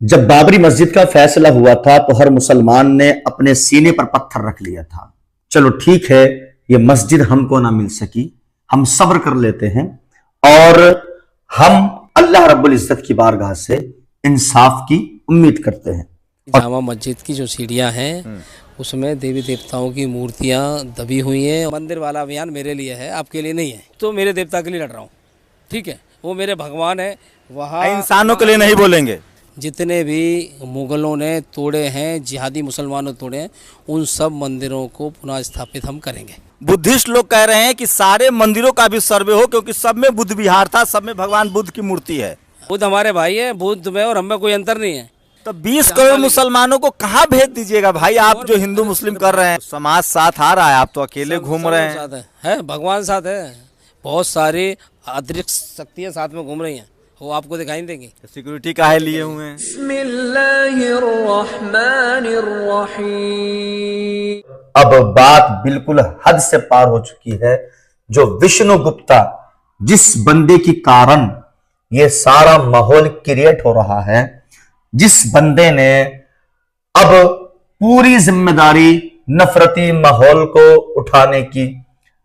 जब बाबरी मस्जिद का फैसला हुआ था तो हर मुसलमान ने अपने सीने पर पत्थर रख लिया था। चलो ठीक है, ये मस्जिद हमको ना मिल सकी, हम सब्र कर लेते हैं और हम अल्लाह रब्बुल इज्जत की बारगाह से इंसाफ की उम्मीद करते हैं। जामा मस्जिद की जो सीढ़ियां हैं उसमें देवी देवताओं की मूर्तियां दबी हुई हैं। मंदिर वाला अभियान मेरे लिए है, आपके लिए नहीं है। तो मेरे देवता के लिए लड़ रहा हूँ, ठीक है, वो मेरे भगवान है। वहाँ इंसानों के लिए नहीं बोलेंगे। जितने भी मुगलों ने तोड़े हैं, जिहादी मुसलमानों तोड़े हैं, उन सब मंदिरों को पुनः स्थापित हम करेंगे। बुद्धिस्ट लोग कह रहे हैं कि सारे मंदिरों का भी सर्वे हो, क्योंकि सब में बुद्ध विहार था, सब में भगवान बुद्ध की मूर्ति है। बुद्ध हमारे भाई है, बुद्ध में और हमें कोई अंतर नहीं है। तो 20 करोड़ मुसलमानों को कहाँ भेज दीजिएगा भाई? आप जो हिंदू मुस्लिम कर रहे हैं, समाज साथ आ रहा है, आप तो अकेले घूम रहे हैं। साथ है, भगवान साथ है, बहुत सारी अतिरिक्त शक्तियाँ साथ में घूम रही हैं, वो आपको दिखाई देंगी। सिक्योरिटी काहे लिए हुए हैं? अब बात बिल्कुल हद से पार हो चुकी है। जो विष्णु गुप्ता, जिस बंदे के कारण ये सारा माहौल क्रिएट हो रहा है, जिस बंदे ने अब पूरी जिम्मेदारी नफरती माहौल को उठाने की,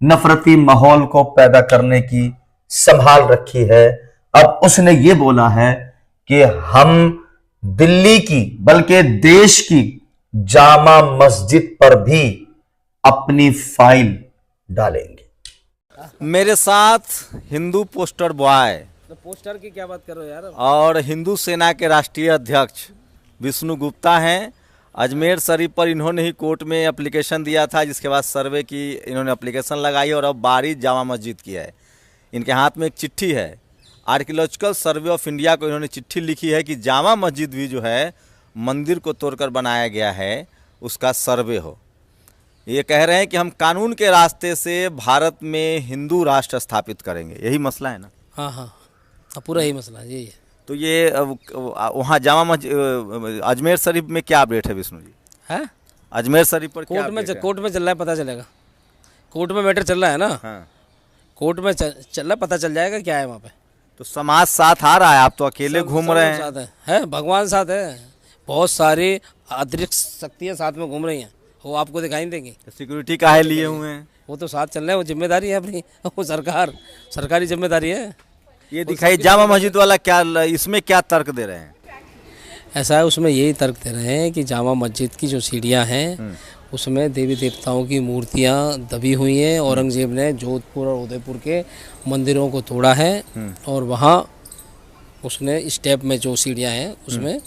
नफरती माहौल को पैदा करने की संभाल रखी है, अब उसने ये बोला है कि हम दिल्ली की बल्कि देश की जामा मस्जिद पर भी अपनी फाइल डालेंगे। मेरे साथ हिंदू पोस्टर बॉय तो पोस्टर की क्या बात कर रहे हो यार? और हिंदू सेना के राष्ट्रीय अध्यक्ष विष्णु गुप्ता हैं। अजमेर शरीफ पर इन्होंने ही कोर्ट में एप्लीकेशन दिया था, जिसके बाद सर्वे की इन्होंने एप्लीकेशन लगाई और अब बारी जामा मस्जिद की है। इनके हाथ में एक चिट्ठी है, आर्कियोलॉजिकल सर्वे ऑफ इंडिया को इन्होंने चिट्ठी लिखी है कि जामा मस्जिद भी जो है मंदिर को तोड़कर बनाया गया है, उसका सर्वे हो। ये कह रहे हैं कि हम कानून के रास्ते से भारत में हिंदू राष्ट्र स्थापित करेंगे। यही मसला है ना? हाँ हाँ, पूरा यही मसला है, यही है। तो ये वहाँ जामा मस्जिद अजमेर शरीफ में क्या अपडेट है विष्णु जी? है अजमेर शरीफ पर क्या कोर्ट में अपडेट है? कोर्ट में चल रहा है, पता चलेगा। कोर्ट में मैटर चल रहा है ना? हाँ। कोर्ट में चल रहा है, पता चल जाएगा क्या है वहाँ पे। तो समाज साथ आ रहा है, आप तो अकेले घूम रहे हैं। साथ है, भगवान साथ है, बहुत सारी अतिरिक्त शक्तियाँ साथ में घूम रही हैं, वो आपको दिखाई देंगी। सिक्योरिटी काहे लिए हुए हैं? वो तो साथ चल रहे हैं, वो जिम्मेदारी है अपनी, वो सरकारी जिम्मेदारी है। ये दिखाई जामा मस्जिद वाला क्या, इसमें क्या तर्क दे रहे हैं? ऐसा है, उसमें यही तर्क दे रहे हैं कि जामा मस्जिद की जो सीढ़ियाँ हैं उसमें देवी देवताओं की मूर्तियाँ दबी हुई हैं। औरंगजेब ने जोधपुर और उदयपुर के मंदिरों को तोड़ा है और वहाँ उसने स्टेप में जो सीढ़ियाँ हैं उसमें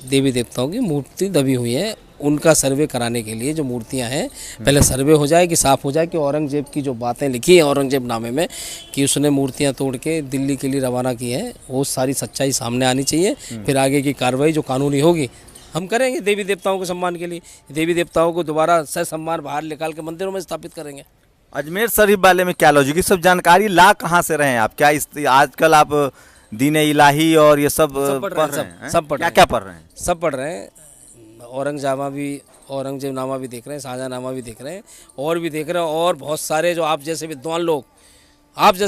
देवी देवताओं की मूर्ति दबी हुई है। उनका सर्वे कराने के लिए जो मूर्तियां हैं, पहले सर्वे हो जाए कि साफ़ हो जाए कि औरंगजेब की जो बातें लिखी है औरंगजेब नामे में कि उसने मूर्तियां तोड़ के दिल्ली के लिए रवाना की है, वो सारी सच्चाई सामने आनी चाहिए। फिर आगे की कार्रवाई जो कानूनी होगी हम करेंगे। देवी देवताओं के सम्मान के लिए देवी देवताओं को दोबारा सह सम्मान बाहर निकाल के मंदिरों में स्थापित करेंगे। अजमेर शरीफ वाले में क्या लॉजिक? सब जानकारी ला कहाँ से रहे हैं आप? क्या इस आजकल आप दीन इलाही और ये सब पढ़ रहे हैं? सब पढ़ रहे हैं। क्या पढ़ रहे हैं? सब पढ़ रहे हैं। औरंगजेब नामा भी देख रहे हैं, शाहजहां नामा भी देख रहे हैं, और भी देख रहे हैं, और बहुत सारे जो आप जैसे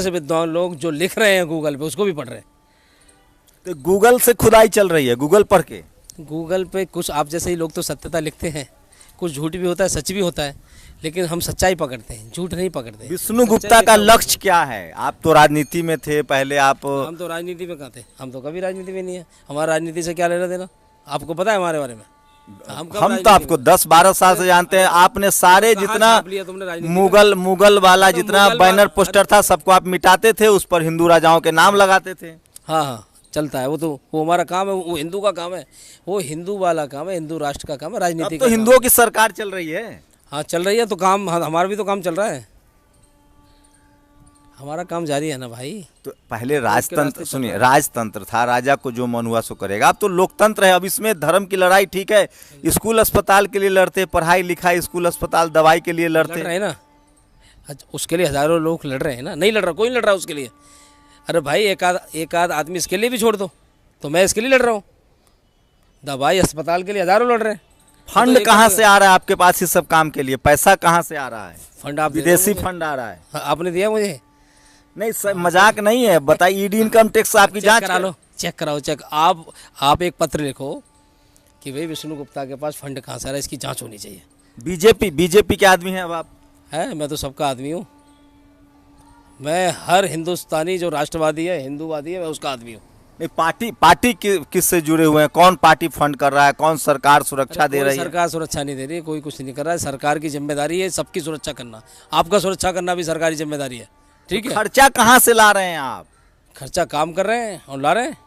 विद्वान लोग जो लिख रहे हैं गूगल पे, उसको भी पढ़ रहे हैं। तो गूगल से खुदाई चल रही है, गूगल पढ़ के? गूगल पे कुछ आप जैसे ही लोग तो सत्यता लिखते हैं, कुछ झूठ भी होता है, सच भी होता है, लेकिन हम सच्चाई पकड़ते हैं, झूठ नहीं पकड़ते। विष्णु गुप्ता का लक्ष्य क्या है? आप तो राजनीति में थे पहले। हम तो राजनीति में कहाँ थे? हम तो कभी राजनीति में नहीं है। हमारा राजनीति से क्या लेना देना? आपको पता है हमारे बारे में? हम तो आपको 10-12 साल से जानते हैं। आपने सारे जितना मुगल वाला जितना बैनर पोस्टर था सबको आप मिटाते थे, उस पर हिंदू राजाओं के नाम लगाते थे। हाँ हाँ, चलता है, वो हमारा काम है, वो हिंदू का काम है, वो हिंदू वाला काम है, हिंदू राष्ट्र का काम है, राजनीति तो हिंदुओं की सरकार चल रही है। हाँ चल रही है, तो काम हमारा भी तो काम चल रहा है, हमारा काम जारी है ना भाई। तो पहले राजतंत्र, सुनिए, राजतंत्र था, राजा को जो मन हुआ सो करेगा। अब तो लोकतंत्र है। अब इसमें धर्म की लड़ाई ठीक है, स्कूल अस्पताल के लिए लड़ते, पढ़ाई लिखाई, स्कूल अस्पताल, दवाई के लिए लड़ते हैं ना। उसके लिए हजारों लोग लड़ रहे हैं ना। नहीं लड़ रहा, कोई नहीं लड़ रहा उसके लिए। अरे भाई एक आध आदमी इसके लिए भी छोड़ दो, तो मैं इसके लिए लड़ रहा हूँ। दवाई अस्पताल के लिए हजारों लड़ रहे हैं। फंड कहाँ से आ रहा है आपके पास इस सब काम के लिए? पैसा कहाँ से आ रहा है? फंड आप विदेशी फंड आ रहा है। आपने दिया मुझे? नहीं सर, मजाक नहीं है, बताइए। ईडी इनकम टैक्स आपकी जांच करा लो, चेक कराओ चेक। आप एक पत्र लिखो कि भाई विष्णु गुप्ता के पास फंड कहाँ से आ रहा है, इसकी जांच होनी चाहिए। बीजेपी के आदमी हैं अब आप? है, मैं तो सबका आदमी हूँ। मैं हर हिंदुस्तानी जो राष्ट्रवादी है, हिंदूवादी है, मैं उसका आदमी हूँ। नहीं, पार्टी किससे जुड़े हुए हैं? कौन पार्टी फंड कर रहा है? कौन सरकार सुरक्षा दे रही है? सरकार सुरक्षा नहीं दे रही है, कोई कुछ नहीं कर रहा है। सरकार की जिम्मेदारी है सबकी सुरक्षा करना, आपका सुरक्षा करना भी सरकारी जिम्मेदारी है। ठीक है, खर्चा कहाँ से ला रहे हैं आप? खर्चा काम कर रहे हैं और ला रहे हैं।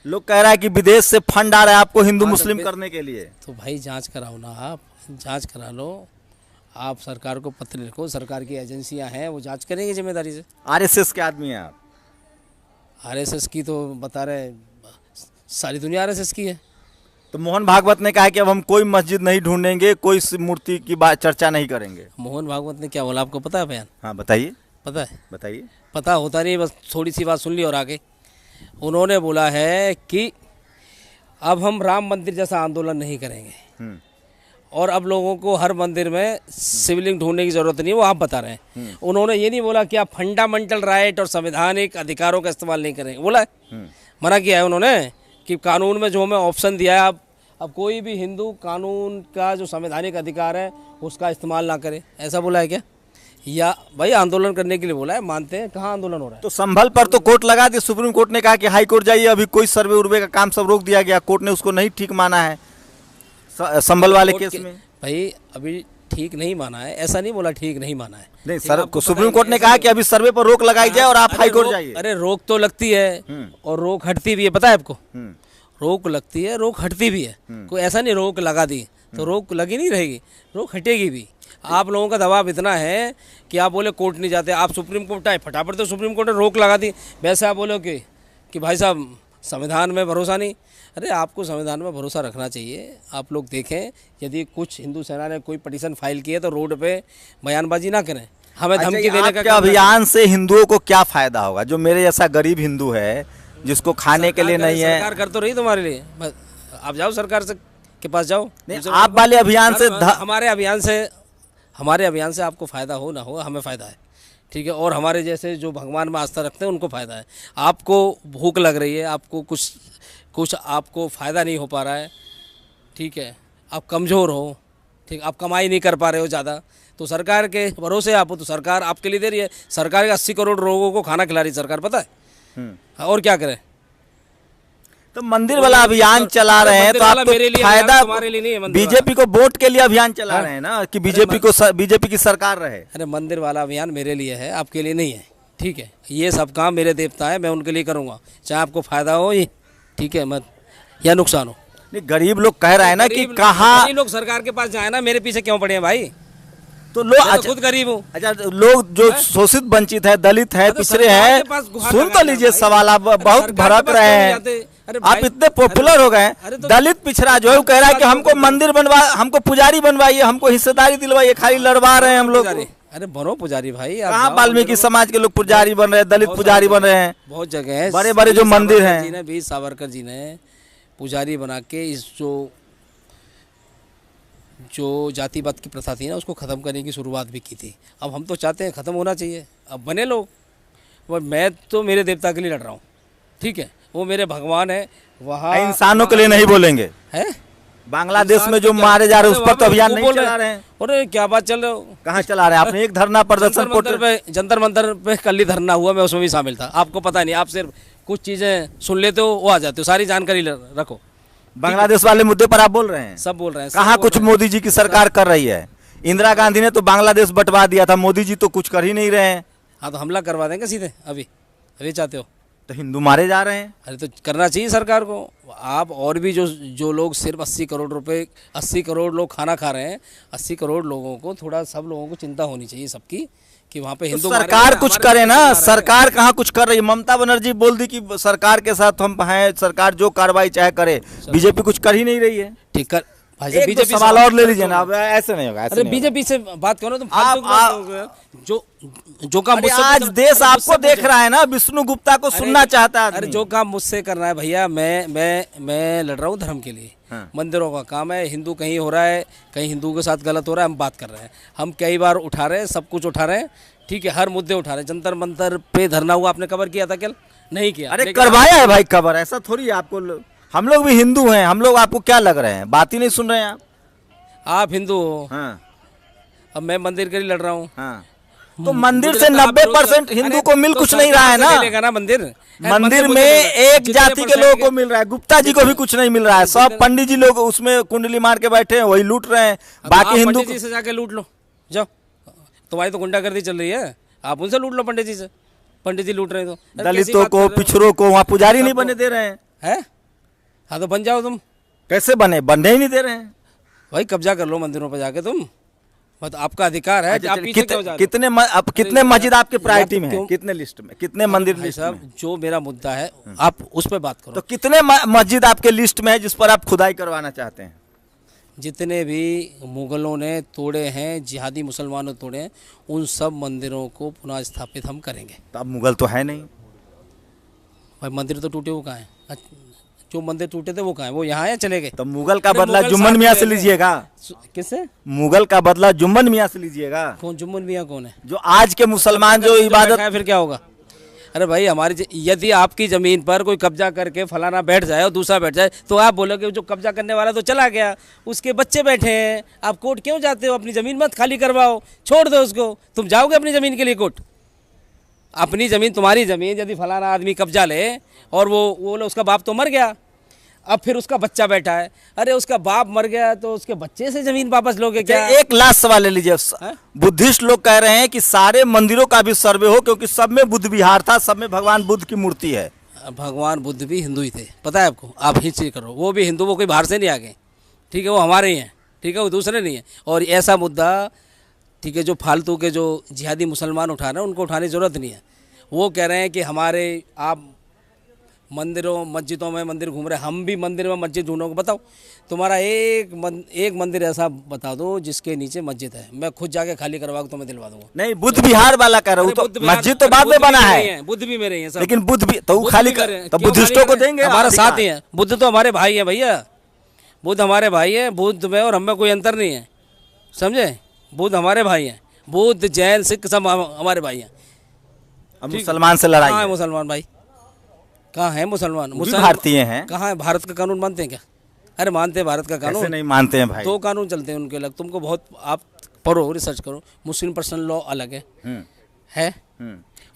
लोग कह रहा है कि विदेश से फंड आ रहा है आपको हिंदू मुस्लिम करने के लिए। तो भाई जांच कराओ ना, आप जांच करा लो। आप सरकार को पत्र लिखो, सरकार की एजेंसियां हैं वो जांच करेंगी जिम्मेदारी से। आरएसएस के आदमी हैं आप? आरएसएस की तो बता रहे, सारी दुनिया आरएसएस की है। तो मोहन भागवत ने कहा कि अब हम कोई मस्जिद नहीं ढूंढेंगे, कोई मूर्ति की बात चर्चा नहीं करेंगे। मोहन भागवत ने क्या बोला आपको पता है बयान? हाँ बताइए। पता है? बताइए। पता होता नहीं, बस थोड़ी सी बात सुन ली और आगे। उन्होंने बोला है कि अब हम राम मंदिर जैसा आंदोलन नहीं करेंगे और अब लोगों को हर मंदिर में शिवलिंग ढूंढने की जरूरत नहीं है, वो आप बता रहे हैं। उन्होंने ये नहीं बोला कि आप फंडामेंटल राइट और संवैधानिक अधिकारों का इस्तेमाल नहीं करेंगे, बोला है। मना किया है उन्होंने कि कानून में जो हमें ऑप्शन दिया है, अब कोई भी हिंदू कानून का जो संवैधानिक अधिकार है उसका इस्तेमाल ना करे, ऐसा बोला है क्या? या भाई आंदोलन करने के लिए बोला है, मानते हैं। कहाँ आंदोलन हो रहा है? तो संभल पर तो कोर्ट लगा दी, सुप्रीम कोर्ट ने कहा कि हाई कोर्ट जाइए, अभी कोई सर्वे उर्वे का काम सब रोक दिया गया, कोर्ट ने उसको नहीं ठीक माना है संभल वाले केस में। भाई अभी ठीक नहीं माना है, ऐसा नहीं बोला ठीक नहीं माना है। नहीं सर, सुप्रीम कोर्ट ने कहा कि अभी सर्वे पर रोक लगाई जाए और आप हाई कोर्ट जाइए। अरे रोक तो लगती है और रोक हटती भी है, पता है आपको? रोक लगती है, रोक हटती भी है। कोई ऐसा नहीं रोक लगा दी तो रोक लगी नहीं रहेगी, रोक हटेगी भी। आप लोगों का दबाव इतना है कि आप बोले कोर्ट नहीं जाते, आप सुप्रीम कोर्ट आए, फटाफट तो सुप्रीम कोर्ट ने रोक लगा दी। वैसे आप बोलो कि भाई साहब संविधान में भरोसा नहीं। अरे आपको संविधान में भरोसा रखना चाहिए। आप लोग देखें, यदि कुछ हिंदू सेना ने कोई पटिशन फाइल की है तो रोड पे बयानबाजी ना करें, हमें धमकी देने का। अभियान से हिंदुओं को क्या फायदा होगा? जो मेरे जैसा गरीब हिंदू है जिसको खाने के लिए नहीं है। सरकार कर तो रही तुम्हारे लिए, आप जाओ सरकार से के पास जाओ। आप वाले अभियान से हमारे अभियान से आपको फायदा हो ना हो, हमें फायदा है। ठीक है, और हमारे जैसे जो भगवान में आस्था रखते हैं उनको फायदा है। आपको भूख लग रही है, आपको कुछ आपको फ़ायदा नहीं हो पा रहा है, ठीक है, आप कमज़ोर हो, ठीक, आप कमाई नहीं कर पा रहे हो ज़्यादा, तो सरकार के भरोसे आप हो तो सरकार आपके लिए दे रही है। सरकार के 80 करोड़ लोगों को खाना खिला रही सरकार, पता है? और क्या करे? तो मंदिर वाला अभियान चला रहे हैं तो आपको फायदा, हमारे लिए नहीं है। बीजेपी को वोट के लिए अभियान चला रहे हैं ना कि बीजेपी की सरकार रहे। अरे मंदिर वाला अभियान मेरे लिए है, आपके लिए नहीं है। ठीक है, ये सब काम मेरे देवता है, मैं उनके लिए करूँगा, चाहे आपको फायदा हो ये, ठीक है, मत या नुकसान हो। नहीं, गरीब लोग कह रहे हैं ना कि कहाँ लोग सरकार के पास जाए ना, मेरे पीछे क्यों पड़े हैं भाई? तो लोग मैं तो खुद गरीब हूँ। अच्छा, लोग जो शोषित वंचित है, दलित है, पिछड़े हैं, सुन तो लीजिए सवाल। आप बहुत भड़क रहे हैं, आप इतने पॉपुलर हो गए। दलित पिछड़ा जो है वो कह रहा है कि हमको मंदिर हमको पुजारी बनवाइए, हमको हिस्सेदारी दिलवाइए, खाली लड़वा रहे हैं हम लोग। अरे बनो पुजारी भाई, कहाँ वाल्मीकि समाज के लोग पुजारी बन रहे हैं, दलित पुजारी बन रहे हैं, बहुत जगह है। बड़े बड़े जो मंदिर हैं। वीर सावरकर जी ने पुजारी बना के इस जो जातिवाद की प्रथा थी ना उसको ख़त्म करने की शुरुआत भी की थी। अब हम तो चाहते हैं ख़त्म होना चाहिए, अब बने लोग। और मैं तो मेरे देवता के लिए लड़ रहा हूँ, ठीक है, वो मेरे भगवान है। वहाँ इंसानों के लिए नहीं बोलेंगे है? बांग्लादेश में जो मारे जा रहे हैं उस पर तो अभियान नहीं चला रहे हैं। अरे क्या बात चल रहे हो? कहाँ चला रहे हैं? आपने एक धरना प्रदर्शन जंतर मंतर पे कल ही धरना हुआ, मैं उसमें भी शामिल था। आपको पता नहीं, आप सिर्फ कुछ चीज़ें सुन लेते हो, वो आ जाते हो, सारी जानकारी रखो। बांग्लादेश वाले मुद्दे पर आप बोल रहे हैं? सब बोल रहे हैं। कहाँ कुछ मोदी जी की सरकार कर रही है? इंदिरा गांधी ने तो बांग्लादेश बंटवा दिया था, मोदी जी तो कुछ कर ही नहीं रहे हैं। हाँ तो हमला करवा देंगे सीधे, अभी चाहते हो तो हिंदू मारे जा रहे हैं। अरे तो करना चाहिए सरकार को। आप और भी जो लोग सिर्फ 80 करोड़ रुपए, 80 करोड़ लोग खाना खा रहे हैं, 80 करोड़ लोगों को थोड़ा, सब लोगों को चिंता होनी चाहिए सबकी कि वहाँ पे हिंदू। सरकार कुछ करे ना, सरकार कहाँ कुछ कर रही है? ममता बनर्जी बोल दी कि सरकार के साथ हम हैं, सरकार जो कार्रवाई चाहे करे। बीजेपी कुछ कर ही नहीं रही है। ठीक कर, बीजेपी सवाल और ले लीजिए ना, अब ऐसे नहीं होगा। अरे बीजेपी से बात करो तुम, जो काम आज देश आपको देख रहा है ना, विष्णु गुप्ता को सुनना चाहता है। अरे जो काम मुझसे करना है भैया, मैं लड़ रहा हूँ धर्म के लिए। मंदिरों का काम है, हिंदू कहीं हो रहा है, कहीं हिंदू के साथ गलत हो रहा है, हम बात कर रहे हैं। हम कई बार उठा रहे हैं, सब कुछ उठा रहे हैं, ठीक है, हर मुद्दे उठा रहे हैं। जंतर मंतर पे धरना हुआ, आपने कवर किया था कल, नहीं किया। अरे लेकिन करवाया है भाई कबर, ऐसा थोड़ी है आपको। हम लोग भी हिंदू हैं, हम लोग आपको क्या लग रहे हैं, बात ही नहीं सुन रहे हैं आप। आप हिंदू हो, हाँ अब मैं मंदिर के लिए लड़ रहा हूँ। हाँ, तो मंदिर से 90% हिंदू को मिल कुछ नहीं रहा है ना। मंदिर में एक जाति के लोगों को मिल रहा है, गुप्ता जी को भी कुछ नहीं मिल रहा है। सब पंडित जी लोग उसमें कुंडली मार के बैठे हैं, वही लूट रहे हैं। बाकी हिंदू पंडित जी से जाके लूट लो, जाओ। तुम्हारी तो गुंडागर्दी चल रही है, आप उनसे लूट लो पंडित जी से। पंडित जी लूट रहे हैं तो दलितों को, पिछड़ों को वहाँ पुजारी नहीं बने दे रहे हैं। हाँ तो बन जाओ तुम। कैसे बनने ही नहीं दे रहे हैं भाई कब्जा कर लो मंदिरों पर जाके तुम, मतलब आपका अधिकार है। आप पीछे क्यों जा रहे हो? कितने मस्जिद आपके प्रायोरिटी में है, क्यों? कितने लिस्ट में, कितने मंदिर भाई लिस्ट में? साहब जो मेरा मुद्दा है आप उस पर बात करो। तो कितने मस्जिद आपके लिस्ट में है जिस पर आप खुदाई करवाना चाहते हैं? जितने भी मुगलों ने तोड़े हैं, जिहादी मुसलमानों तोड़े हैं, उन सब मंदिरों को पुनः स्थापित हम करेंगे। तो अब मुगल तो है नहीं। भाई मंदिर तो टूटे वो कहाँ हैं? जो मंदिर टूटे थे वो कहाँ हैं? वो यहाँ है, चले गए। तो मुगल का अरे बदला मुगल जुम्मन साथ मियाँ में से रहते लीजिएगा। किससे? मुगल का बदला जुम्मन मियाँ से लीजिएगा। कौन जुम्मन मियाँ कौन है? जो आज के मुसलमान जो बैठा इबादत, है, फिर क्या होगा? अरे भाई हमारी यदि आपकी जमीन पर कोई कब्जा करके फलाना बैठ जाए और दूसरा बैठ जाए तो आप बोलोगे जो कब्जा करने वाला तो चला गया, उसके बच्चे बैठे हैं, आप कोर्ट क्यों जाते हो? अपनी ज़मीन मत खाली करवाओ, छोड़ दो उसको। तुम जाओगे अपनी ज़मीन के लिए कोर्ट? अपनी ज़मीन, तुम्हारी ज़मीन यदि फलाना आदमी कब्जा ले और वो उसका बाप तो मर गया, अब फिर उसका बच्चा बैठा है, अरे उसका बाप मर गया तो उसके बच्चे से ज़मीन वापस लोगे क्या? एक लास्ट सवाल ले लीजिए। बुद्धिस्ट लोग कह रहे हैं कि सारे मंदिरों का भी सर्वे हो, क्योंकि सब में बुद्ध विहार था, सब में भगवान बुद्ध की मूर्ति है। भगवान बुद्ध भी हिंदू ही थे, पता है आपको। आप हिंसी करो, वो भी हिंदू, वो कोई बाहर से नहीं आ गए, ठीक है, वो हमारे ही हैं, ठीक है, वो दूसरे नहीं है। और ऐसा मुद्दा, ठीक है, जो फालतू के जो जिहादी मुसलमान उठा रहे हैं उनको उठाने की ज़रूरत नहीं है। वो कह रहे हैं कि हमारे आप मंदिरों मस्जिदों में मंदिर घूम रहे हैं, हम भी मंदिर में मस्जिद ढूंढोगे। बताओ तुम्हारा एक मंदिर ऐसा बता दो जिसके नीचे मस्जिद है, मैं खुद जाके खाली करवा के तुम्हें दिलवा दूंगा। नहीं, बुद्ध विहार वाला कह रहा हूँ, तो मस्जिद तो बाद में बना है, बुद्ध भी मेरे हैं सब, लेकिन बुद्ध भी तो खाली कर, तो बुद्धिस्टों को देंगे। हमारा साथ ही है, बुद्ध तो हमारे भाई है भैया, बुद्ध हमारे भाई है। बुद्ध में और हम में कोई अंतर नहीं है, समझे? बुद्ध हमारे भाई हैं, बुद्ध जैन सिख सब हमारे भाई हैं। अब मुसलमान से लड़ाई कहाँ है है। मुसलमान भाई? कहाँ है मुसलमान? भारतीय हैं। कहाँ है? भारत का कानून मानते हैं क्या? अरे मानते हैं भारत का कैसे कानून? नहीं मानते हैं भाई? दो कानून चलते हैं उनके अलग। तुमको बहुत, आप पढ़ो, रिसर्च करो। मुस्लिम पर्सनल लॉ अलग है,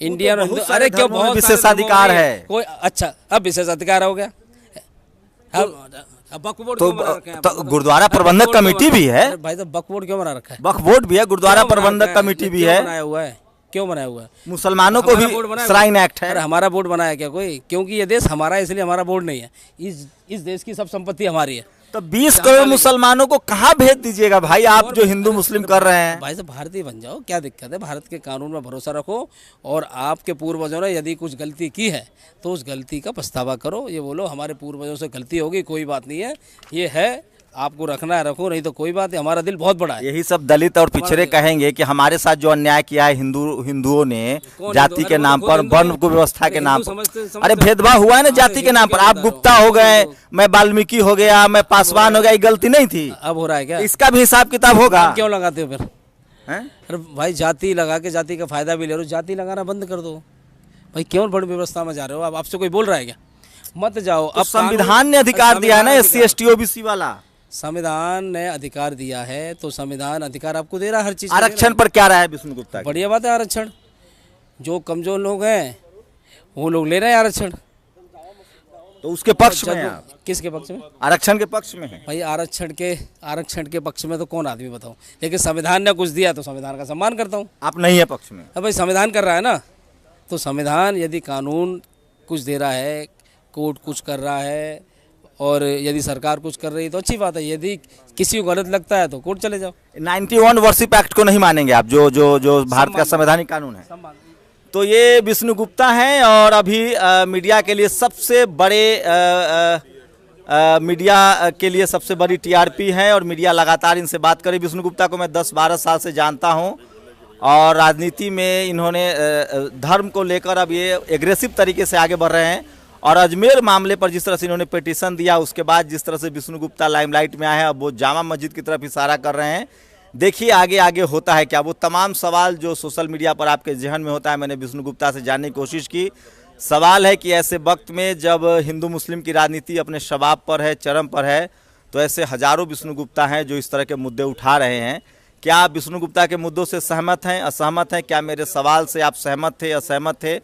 इंडियन। अरे क्यों, बहुत विशेषाधिकार है कोई। अच्छा, अब विशेषाधिकार हो गया। वक्फ बोर्ड क्यों बना रखा है? तो गुरुद्वारा प्रबंधक कमेटी भी है भाई, तो वक्फ बोर्ड क्यों बना रखा है? वक्फ बोर्ड भी है, गुरुद्वारा प्रबंधक कमेटी भी है, बनाया हुआ है। क्यों बनाया हुआ है? मुसलमानों को भी श्राइन एक्ट है। अरे हमारा बोर्ड बनाया क्या कोई? क्योंकि ये देश हमारा है, इसलिए हमारा बोर्ड नहीं है। इस देश की सब संपत्ति हमारी है। तो 20 करोड़ मुसलमानों को कहाँ भेज दीजिएगा भाई, आप जो हिंदू मुस्लिम कर रहे हैं? भाई साहब भारतीय बन जाओ, क्या दिक्कत है? भारत के कानून में भरोसा रखो, और आपके पूर्वजों ने यदि कुछ गलती की है तो उस गलती का पछतावा करो। ये बोलो हमारे पूर्वजों से गलती होगी, कोई बात नहीं है, ये है, आपको रखना है रखो, नहीं तो कोई बात नहीं। हमारा दिल बहुत बड़ा है। यही सब दलित और पिछड़े कहेंगे कि हमारे साथ जो अन्याय किया है हिंदुओं ने जाति के नाम पर, वर्ण को व्यवस्था के नाम पर। अरे भेदभाव हुआ है ना जाति के नाम पर। आप गुप्ता हो गए, मैं वाल्मीकि हो गया, मैं पासवान हो गया, ये गलती नहीं थी। अब हो रहा है क्या? इसका भी हिसाब किताब होगा। क्यों लगाते हो फिर? हैं? अरे भाई जाति लगा के जाति का फायदा भी ले रहे हो, जाति लगाना बंद कर दो भाई। क्यों बड़ी व्यवस्था में जा रहे हो आप? आपसे कोई बोल रहा है क्या? मत जाओ। अब संविधान ने अधिकार दिया है ना, SC ST OBC वाला। संविधान ने अधिकार दिया है तो संविधान अधिकार आपको दे रहा है हर चीज। आरक्षण पर क्या राय है विष्णु गुप्ता की? बढ़िया बात है आरक्षण। जो कमजोर लोग हैं वो लोग ले रहे हैं आरक्षण, तो उसके पक्ष में हैं आप? किसके पक्ष में? आरक्षण के पक्ष में है भाई। आरक्षण के पक्ष में तो कौन आदमी बताओ, लेकिन संविधान ने कुछ दिया तो संविधान का सम्मान करता हूँ। आप नहीं है पक्ष में? अब भाई संविधान कर रहा है ना, तो संविधान यदि कानून कुछ दे रहा है, कोर्ट कुछ कर रहा है, और यदि सरकार कुछ कर रही है तो अच्छी बात है। यदि किसी को गलत लगता है तो कोर्ट चले जाओ। 91 वर्शिप एक्ट को नहीं मानेंगे आप, जो भारत का संवैधानिक कानून है? तो ये विष्णु गुप्ता हैं, और अभी मीडिया के लिए सबसे बड़े मीडिया के लिए सबसे बड़ी TRP है, और मीडिया लगातार इनसे बात करे। विष्णु गुप्ता को मैं 10-12 साल से जानता हूँ, और राजनीति में इन्होंने धर्म को लेकर अब ये एग्रेसिव तरीके से आगे बढ़ रहे हैं। और अजमेर मामले पर जिस तरह से इन्होंने पिटीशन दिया, उसके बाद जिस तरह से विष्णु गुप्ता लाइमलाइट में आए हैं, अब वो जामा मस्जिद की तरफ इशारा कर रहे हैं। देखिए आगे आगे होता है क्या। वो तमाम सवाल जो सोशल मीडिया पर आपके जहन में होता है, मैंने विष्णु गुप्ता से जानने की कोशिश की। सवाल है कि ऐसे वक्त में जब हिंदू मुस्लिम की राजनीति अपने शबाब पर है, चरम पर है, तो ऐसे हजारों विष्णु गुप्ता हैं जो इस तरह के मुद्दे उठा रहे हैं। क्या आप विष्णु गुप्ता के मुद्दों से सहमत हैं, असहमत हैं? क्या मेरे सवाल से आप सहमत थे, असहमत थे?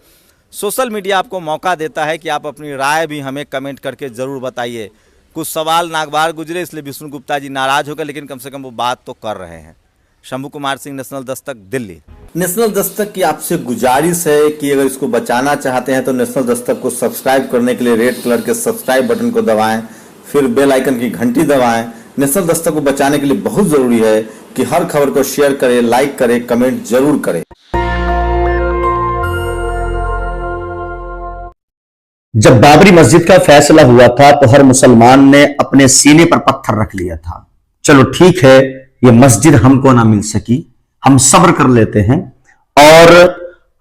सोशल मीडिया आपको मौका देता है कि आप अपनी राय भी हमें कमेंट करके ज़रूर बताइए। कुछ सवाल नागवार गुजरे इसलिए विष्णु गुप्ता जी नाराज़ हो गए, लेकिन कम से कम वो बात तो कर रहे हैं। शंभू कुमार सिंह, नेशनल दस्तक, दिल्ली। नेशनल दस्तक की आपसे गुजारिश है कि अगर इसको बचाना चाहते हैं तो नेशनल दस्तक को सब्सक्राइब करने के लिए रेड कलर के सब्सक्राइब बटन को दबाएं, फिर बेल आइकन की घंटी दबाएं। नेशनल दस्तक को बचाने के लिए बहुत जरूरी है कि हर खबर को शेयर करें, लाइक करें, कमेंट जरूर करें। जब बाबरी मस्जिद का फैसला हुआ था तो हर मुसलमान ने अपने सीने पर पत्थर रख लिया था। चलो ठीक है, ये मस्जिद हमको ना मिल सकी, हम सब्र कर लेते हैं और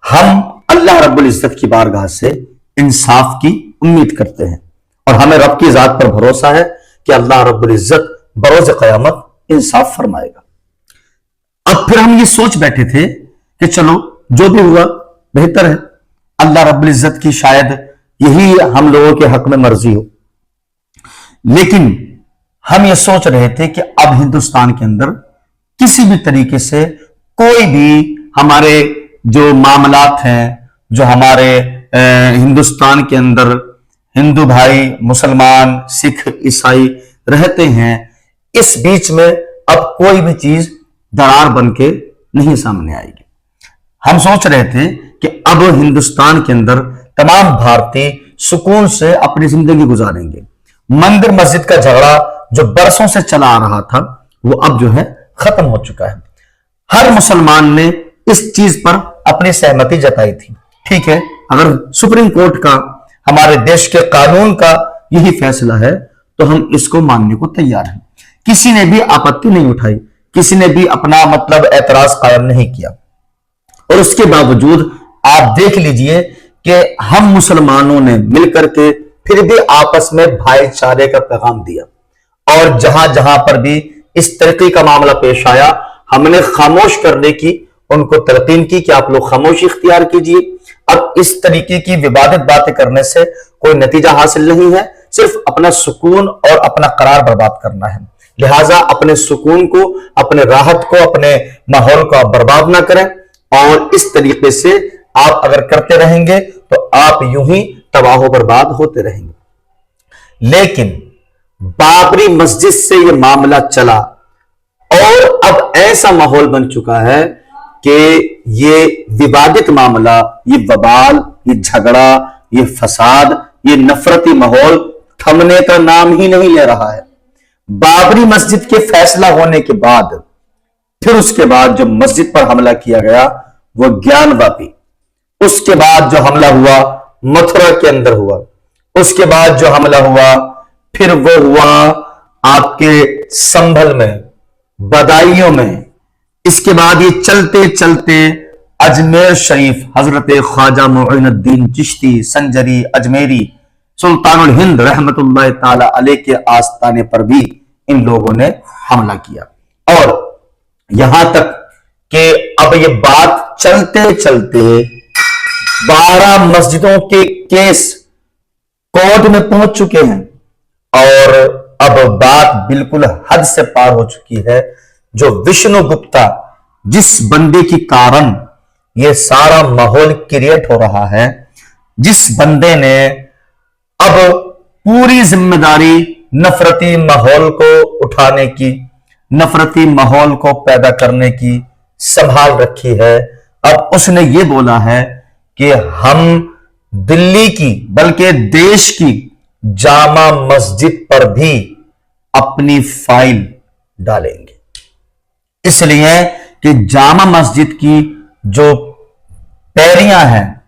हम अल्लाह रब्बुल इज्जत की बारगाह से इंसाफ की उम्मीद करते हैं और हमें रब की जात पर भरोसा है कि अल्लाह रब्बुल इज्जत बरोज क़यामत इंसाफ फरमाएगा। अब फिर हम ये सोच बैठे थे कि चलो जो भी हुआ बेहतर है, अल्लाह रब्बुल इज्जत की शायद यही हम लोगों के हक में मर्जी हो। लेकिन हम ये सोच रहे थे कि अब हिंदुस्तान के अंदर किसी भी तरीके से कोई भी हमारे जो मामलात हैं, जो हमारे हिंदुस्तान के अंदर हिंदू भाई, मुसलमान, सिख, ईसाई रहते हैं, इस बीच में अब कोई भी चीज दरार बन के नहीं सामने आएगी। हम सोच रहे थे कि अब हिंदुस्तान के अंदर तमाम भारतीय सुकून से अपनी जिंदगी गुजारेंगे। मंदिर मस्जिद का झगड़ा जो बरसों से चला आ रहा था वो अब जो है खत्म हो चुका है। हर मुसलमान ने इस चीज पर अपनी सहमति जताई थी। ठीक है, अगर सुप्रीम कोर्ट का, हमारे देश के कानून का यही फैसला है तो हम इसको मानने को तैयार हैं। किसी ने भी आपत्ति नहीं उठाई, किसी ने भी अपना मतलब ऐतराज कायम नहीं किया और उसके बावजूद आप देख लीजिए कि हम मुसलमानों ने मिलकर के फिर भी आपस में भाईचारे का पैगाम दिया और जहां जहां पर भी इस तरीके का मामला पेश आया, हमने खामोश करने की उनको तलकीन की कि आप लोग खामोशी इख्तियार कीजिए। अब इस तरीके की विवादित बातें करने से कोई नतीजा हासिल नहीं है, सिर्फ अपना सुकून और अपना करार बर्बाद करना है। लिहाजा अपने सुकून को, अपने राहत को, अपने माहौल को आप बर्बाद ना करें और इस तरीके से आप अगर करते रहेंगे तो आप यूं ही तबाह बर्बाद होते रहेंगे। लेकिन बाबरी मस्जिद से यह मामला चला और अब ऐसा माहौल बन चुका है कि ये विवादित मामला, ये बवाल, ये झगड़ा, ये फसाद, ये नफरती माहौल थमने का नाम ही नहीं ले रहा है। बाबरी मस्जिद के फैसला होने के बाद फिर उसके बाद जो मस्जिद पर हमला किया गया वो ज्ञानवापी, उसके बाद जो हमला हुआ मथुरा के अंदर हुआ, उसके बाद जो हमला हुआ फिर वो हुआ आपके संभल में, बदायूं में, इसके बाद ये चलते चलते अजमेर शरीफ, हजरत ख्वाजा मुइनुद्दीन चिश्ती संजरी अजमेरी सुल्तानुल हिंद रहमतुल्लाह ताला अलैह के आस्थाने पर भी इन लोगों ने हमला किया और यहां तक कि अब ये बात चलते चलते 12 मस्जिदों के केस कोर्ट में पहुंच चुके हैं और अब बात बिल्कुल हद से पार हो चुकी है। जो विष्णु गुप्ता, जिस बंदे के कारण ये सारा माहौल क्रिएट हो रहा है, जिस बंदे ने अब पूरी जिम्मेदारी नफरती माहौल को उठाने की, नफरती माहौल को पैदा करने की संभाल रखी है, अब उसने ये बोला है कि हम दिल्ली की बल्कि देश की जामा मस्जिद पर भी अपनी फाइल डालेंगे। इसलिए कि जामा मस्जिद की जो पैरियां हैं,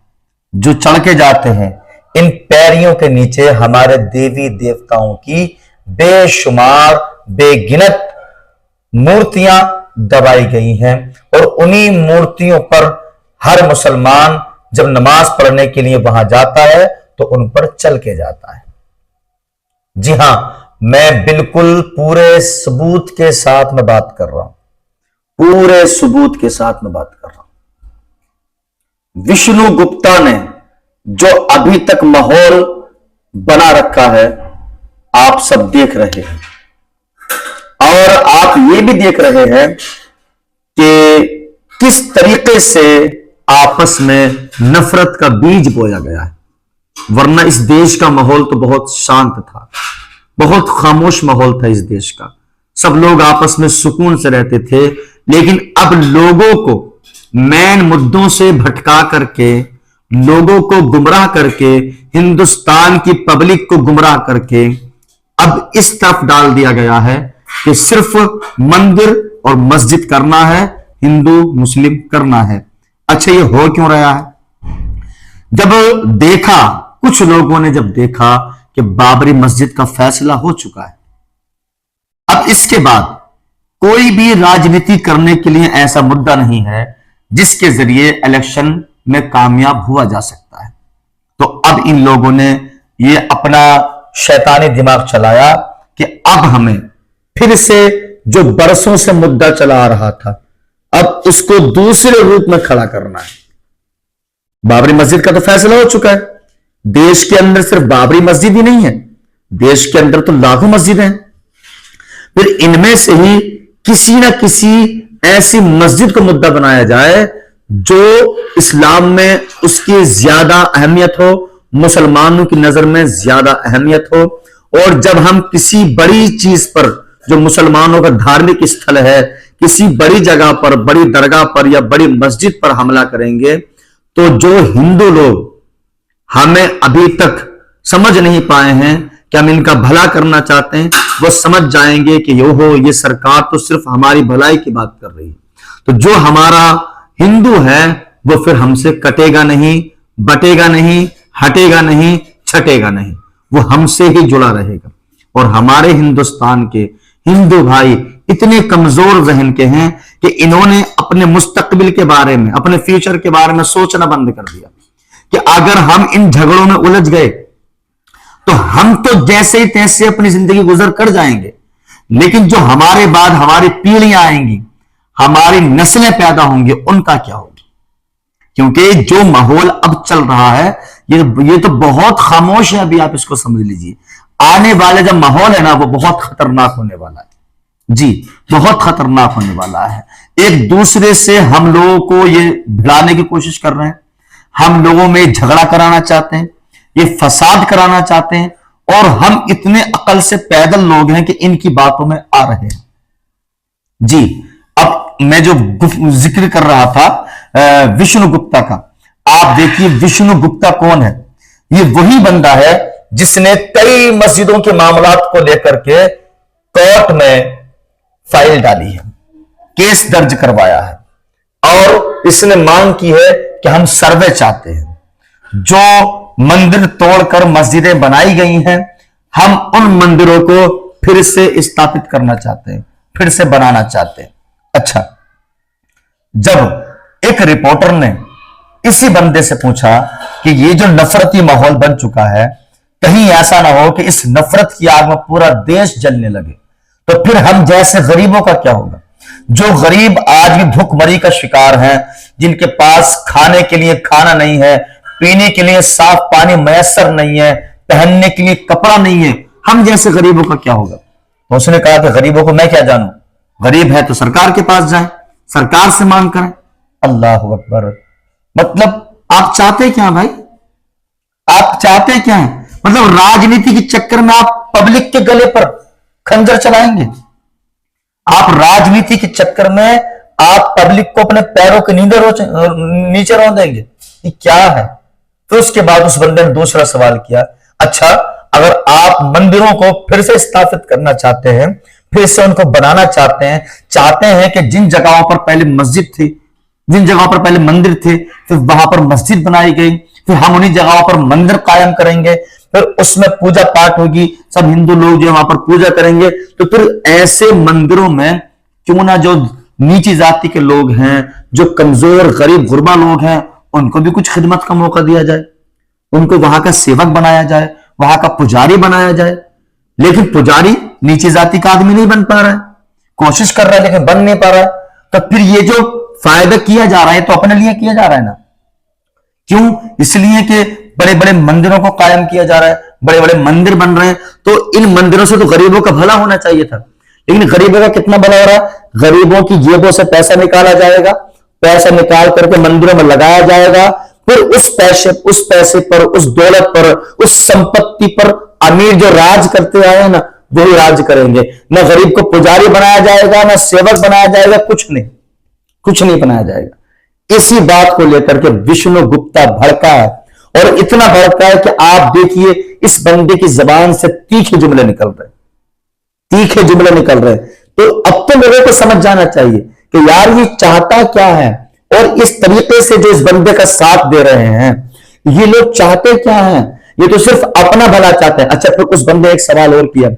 जो चढ़ के जाते हैं, इन पैरियों के नीचे हमारे देवी देवताओं की बेशुमार बेगिनत मूर्तियां दबाई गई हैं और उन्हीं मूर्तियों पर हर मुसलमान जब नमाज पढ़ने के लिए वहां जाता है तो उन पर चल के जाता है। जी हां, मैं बिल्कुल पूरे सबूत के साथ में बात कर रहा हूं, पूरे सबूत के साथ में बात कर रहा हूं। विष्णु गुप्ता ने जो अभी तक माहौल बना रखा है आप सब देख रहे हैं, और आप ये भी देख रहे हैं कि किस तरीके से आपस में नफरत का बीज बोया गया है। वरना इस देश का माहौल तो बहुत शांत था, बहुत खामोश माहौल था इस देश का, सब लोग आपस में सुकून से रहते थे। लेकिन अब लोगों को मेन मुद्दों से भटका करके, लोगों को गुमराह करके, हिंदुस्तान की पब्लिक को गुमराह करके अब इस तरफ डाल दिया गया है कि सिर्फ मंदिर और मस्जिद करना है, हिंदू मुस्लिम करना है। अच्छा, ये हो क्यों रहा है? जब देखा, कुछ लोगों ने जब देखा कि बाबरी मस्जिद का फैसला हो चुका है, अब इसके बाद कोई भी राजनीति करने के लिए ऐसा मुद्दा नहीं है जिसके जरिए इलेक्शन में कामयाब हुआ जा सकता है। तो अब इन लोगों ने ये अपना शैतानी दिमाग चलाया कि अब हमें फिर से जो बरसों से मुद्दा चला आ रहा था, अब उसको दूसरे रूप में खड़ा करना है। बाबरी मस्जिद का तो फैसला हो चुका है। देश के अंदर सिर्फ बाबरी मस्जिद ही नहीं है, देश के अंदर तो लाखों मस्जिदें हैं। फिर इनमें से ही किसी ना किसी ऐसी मस्जिद को मुद्दा बनाया जाए जो इस्लाम में उसकी ज्यादा अहमियत हो, मुसलमानों की नजर में ज्यादा अहमियत हो। और जब हम किसी बड़ी चीज पर, जो मुसलमानों का धार्मिक स्थल है, किसी बड़ी जगह पर, बड़ी दरगाह पर या बड़ी मस्जिद पर हमला करेंगे, तो जो हिंदू लोग हमें अभी तक समझ नहीं पाए हैं कि हम इनका भला करना चाहते हैं, वो समझ जाएंगे कि ये सरकार तो सिर्फ हमारी भलाई की बात कर रही है। तो जो हमारा हिंदू है वो फिर हमसे कटेगा नहीं, बटेगा नहीं, हटेगा नहीं, छटेगा नहीं, वो हमसे ही जुड़ा रहेगा। और हमारे हिंदुस्तान के हिंदू भाई इतने कमजोर जहन के हैं कि इन्होंने अपने मुस्तकबिल के बारे में, अपने फ्यूचर के बारे में सोचना बंद कर दिया कि अगर हम इन झगड़ों में उलझ गए तो हम तो जैसे ही तैसे अपनी जिंदगी गुजर कर जाएंगे, लेकिन जो हमारे बाद हमारी पीढ़ियां आएंगी, हमारी नस्लें पैदा होंगी, उनका क्या होगा? क्योंकि जो माहौल अब चल रहा है ये तो बहुत खामोश है। अभी आप इसको समझ लीजिए, आने वाले जो माहौल है ना वो बहुत खतरनाक होने वाला है जी, बहुत खतरनाक होने वाला है। एक दूसरे से हम लोगों को ये भिड़ाने की कोशिश कर रहे हैं, हम लोगों में झगड़ा कराना चाहते हैं, ये फसाद कराना चाहते हैं, और हम इतने अकल से पैदल लोग हैं कि इनकी बातों में आ रहे हैं जी। अब मैं जो जिक्र कर रहा था विष्णु गुप्ता का, आप देखिए विष्णु गुप्ता कौन है? ये वही बंदा है जिसने कई मस्जिदों के मामलात को लेकर के कोर्ट में फाइल डाली है, केस दर्ज करवाया है, और इसने मांग की है कि हम सर्वे चाहते हैं। जो मंदिर तोड़कर मस्जिदें बनाई गई हैं, हम उन मंदिरों को फिर से स्थापित करना चाहते हैं, फिर से बनाना चाहते हैं। अच्छा, जब एक रिपोर्टर ने इसी बंदे से पूछा कि ये जो नफरती माहौल बन चुका है, कहीं ऐसा ना हो कि इस नफरत की आग में पूरा देश जलने लगे, तो फिर हम जैसे गरीबों का क्या होगा? जो गरीब आज भी भूखमरी का शिकार हैं, जिनके पास खाने के लिए खाना नहीं है, पीने के लिए साफ पानी मैसर नहीं है, पहनने के लिए कपड़ा नहीं है, हम जैसे गरीबों का क्या होगा? तो उसने कहा कि गरीबों को मैं क्या जानूं, गरीब है तो सरकार के पास जाएं, सरकार से मांग करें। अल्लाह अकबर। मतलब आप चाहते क्या भाई? आप चाहते क्या है? मतलब राजनीति के चक्कर में आप पब्लिक के गले पर खंजर चलाएंगे? आप राजनीति के चक्कर में आप पब्लिक को अपने पैरों के नीचे रो देंगे? ये क्या है? तो उसके बाद उस बंदे ने दूसरा सवाल किया, अच्छा अगर आप मंदिरों को फिर से स्थापित करना चाहते हैं, फिर से उनको बनाना चाहते हैं कि जिन जगहों पर पहले मस्जिद थी, जिन जगहों पर पहले मंदिर थे, फिर वहां पर मस्जिद बनाई गई, फिर हम उन्हीं जगहों पर मंदिर कायम करेंगे, फिर उसमें पूजा पाठ होगी, सब हिंदू लोग जो वहां पर पूजा करेंगे, तो फिर ऐसे मंदिरों में क्यों ना जो नीची जाति के लोग हैं, जो कमजोर गरीब गुरबा लोग हैं, उनको भी कुछ खिदमत का मौका दिया जाए, उनको वहां का सेवक बनाया जाए, वहां का पुजारी बनाया जाए। लेकिन पुजारी नीची जाति का आदमी नहीं बन पा रहा है, कोशिश कर रहा है लेकिन बन नहीं पा रहा है। तो फिर ये जो फायदा किया जा रहा है तो अपने लिए किया जा रहा है ना? क्यों? इसलिए कि बड़े बड़े मंदिरों को कायम किया जा रहा है, बड़े बड़े मंदिर बन रहे हैं, तो इन मंदिरों से तो गरीबों का भला होना चाहिए था। लेकिन गरीबों का कितना भला हो रहा है? गरीबों की जेबों से पैसा निकाला जाएगा, पैसा निकाल करके मंदिरों में लगाया जाएगा, फिर उस पैसे पर, उस दौलत पर, उस संपत्ति पर अमीर जो राज करते आए हैं ना, वही राज करेंगे। न गरीब को पुजारी बनाया जाएगा, न सेवक बनाया जाएगा, कुछ नहीं बनाया जाएगा। इसी बात को लेकर के विष्णु गुप्ता भड़का है, और इतना भड़का है कि आप देखिए इस बंदे की जबान से तीखे जुमले निकल रहे, तो अब तो लोगों को समझ जाना चाहिए कि यार ये चाहता क्या है, और इस तरीके से जो इस बंदे का साथ दे रहे हैं, ये लोग चाहते क्या हैं? ये तो सिर्फ अपना भला चाहते हैं। अच्छा, फिर उस बंदे एक सवाल और किया,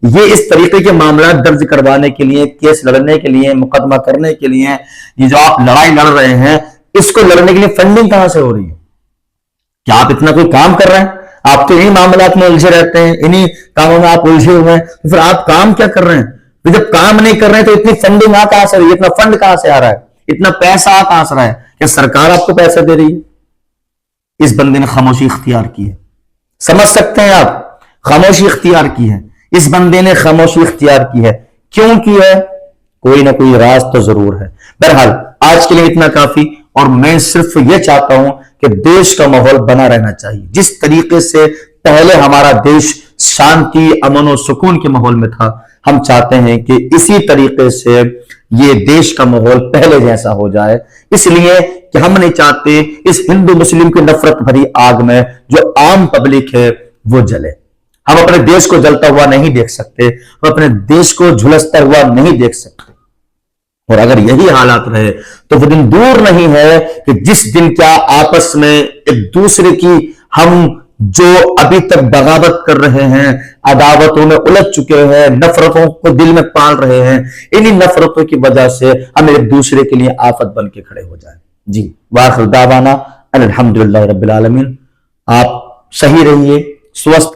ये इस तरीके के मामला दर्ज करवाने के लिए, केस लड़ने के लिए, मुकदमा करने के लिए, ये जो आप लड़ाई लड़ रहे हैं, इसको लड़ने के लिए फंडिंग कहां से हो रही है? क्या आप इतना कोई काम कर रहे हैं? आप तो इन्हीं मामलात में उलझे रहते हैं, इन्हीं कामों में आप उलझे हुए हैं, तो फिर आप काम क्या कर रहे हैं? तो जब काम नहीं कर रहे हैं तो इतनी फंडिंग कहां से आ रही है? इतना फंड कहां से आ रहा है? इतना पैसा कहां से आ रहा है? क्या सरकार आपको पैसा दे रही है? इस बंदे ने खामोशी इख्तियार की है, समझ सकते हैं आप? खामोशी इख्तियार की है, इस बंदे ने खामोशी इख्तियार की है। क्यों की है? कोई ना कोई राज तो जरूर है। बहरहाल आज के लिए इतना काफी, और मैं सिर्फ यह चाहता हूं कि देश का माहौल बना रहना चाहिए। जिस तरीके से पहले हमारा देश शांति, अमन और सुकून के माहौल में था, हम चाहते हैं कि इसी तरीके से ये देश का माहौल पहले जैसा हो जाए। इसलिए कि हम नहीं चाहते इस हिंदू मुस्लिम की नफरत भरी आग में जो आम पब्लिक है वो जले। हम अपने देश को जलता हुआ नहीं देख सकते, हम अपने देश को झुलसता हुआ नहीं देख सकते। और अगर यही हालात रहे तो वो दिन दूर नहीं है कि जिस दिन क्या आपस में एक दूसरे की हम जो अभी तक बगावत कर रहे हैं, अदावतों में उलझ चुके हैं, नफरतों को दिल में पाल रहे हैं, इन्हीं नफरतों की वजह से हम एक दूसरे के लिए आफत बन के खड़े हो जाए। जी, वाखिर दावाना अल्हम्दुलिल्लाह रब्बिल आलमीन। आप सही रहिए, स्वस्थ